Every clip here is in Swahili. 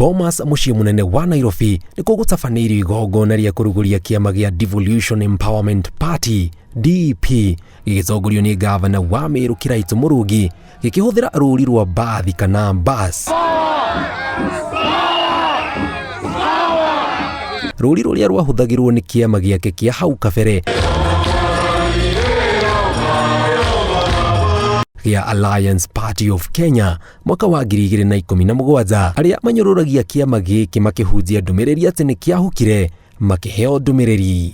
Bomas muciĩ munene wa Nairobi nĩkuo gũtabanĩirio igongona rĩa kũrũgũria kĩama gĩa Devolution Empowerment Party DEP gĩgĩtongorio nĩ Ngabana wa Meru Kĩraitũ Mũrũngi gĩkĩhũthĩra rũri rwa mbathi kana bus. Rũri rũrĩa rwahũthagĩrwo nĩ kĩama gĩake kĩa hau kabere gĩa Alliance Party of Kenya mwaka wa 2017 arĩa manyũrũragia kĩama gĩkĩ makĩhunjia ndũmĩrĩri atĩ nĩ kĩahukire makĩheo ndũmĩrĩri.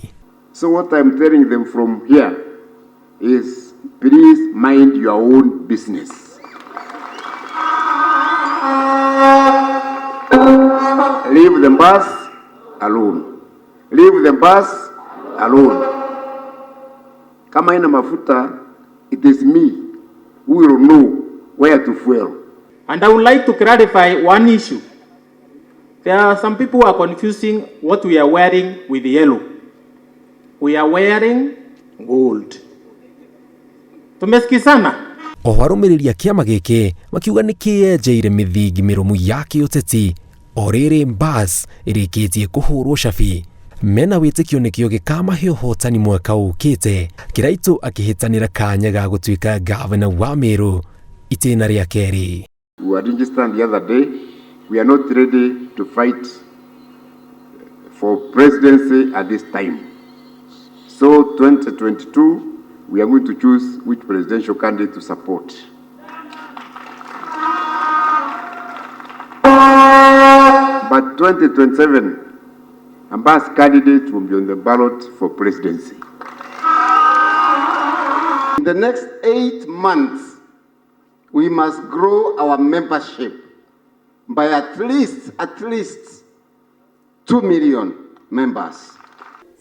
So what I'm telling them from here is, please mind your own business. Leave the bus alone. Leave the bus alone. Kama ina mafuta, it is me who will know where to fuel. And I would like to clarify one issue. There are some people who are confusing what we are wearing with yellow. We are wearing gold. Tumesikizana? Oho arũmĩrĩri a kĩama gĩkĩ makiuga nĩ kĩenjeire mĩthingi mĩrũmu ya kĩũteti o rĩrĩ bus ĩrĩkĩtie kũhũrwo cabi. Mena wĩtĩkio nĩkĩo gĩkamahe ũhotani mwaka ũkĩte. Kĩraitũ akĩhĩtanĩra kanya ga gũtuĩka Ngabana wa Meru itĩna rĩa kerĩ. We were registered the other day. We are not ready to fight for presidency at this time. So 2022, we are going to choose which presidential candidate to support. But 2027, a bus candidate will be on the ballot for presidency. In the next 8 months, we must grow our membership by at least 2 million members.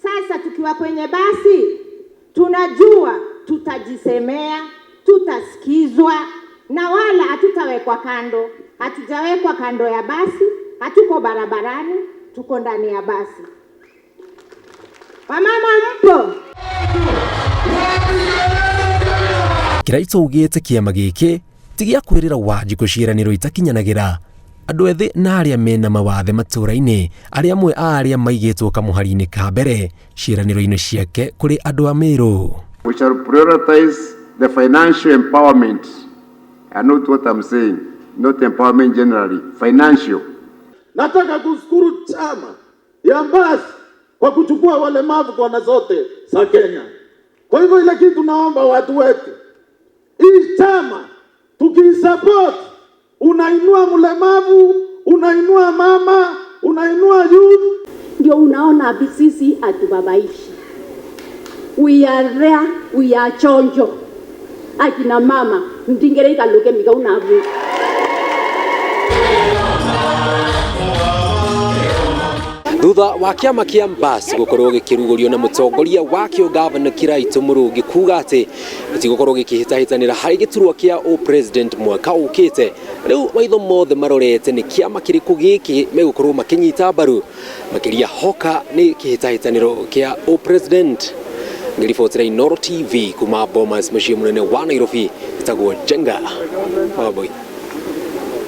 Sasa tukiwa kwenye basi, tunajua tutajisemea, tutasikizwa na wala hatutawekwa kando. Hatujawekwa kando ya basi, hatuko barabarani, tuko ndani ya basi. Wamama mpo? Kĩraitũ ugĩte kĩama gĩkĩ tigia kwĩrĩra Wanjikũ ciĩranĩro itakinyanagĩra. Andũ ethĩ na arĩa mena mawathe matũra-inĩ arĩa amwe a arĩa maigĩtwo kamũhari-inĩ ka mbere ciĩranĩro-inĩ ciake kũrĩ andũ a Meru. We shall prioritize the financial empowerment. I know what I'm saying, not empowerment generally, financial. Nataka kushukuru chama ya basi kwa kuchukua walemavu kona zote za Kenya. Kwa hivyo ile kitu naomba watu wetu, hii chama tukisupport, unainua mlemavu, unainua mama, unainua youth. Ndio unaona sisi atubabaishi. We are there, we are chonjo. Akina mama, mtingereka luke miga unavu. Thutha wa kĩama kĩa bus gũkorwo gĩkĩrugũrio na mũtongoria wakĩo Ngabana Kĩraitũ Mũrũngi kuga atĩ gĩtigũkorwo gĩkĩhĩtahĩtanĩra harĩ gĩturwa kĩa president mwaka ũkĩte. Rĩu maitho mothe marorete nĩ kĩama kĩrĩkũ gĩkĩ megũkorwo makĩnyita mbaru makĩria hoka nĩ kĩhĩtahĩtanĩro kĩa president. Ngĩribotera Inooro TV kuma Bomas mũciĩ mũnene wa Nairobi, ĩtagwo Jenga Wambui.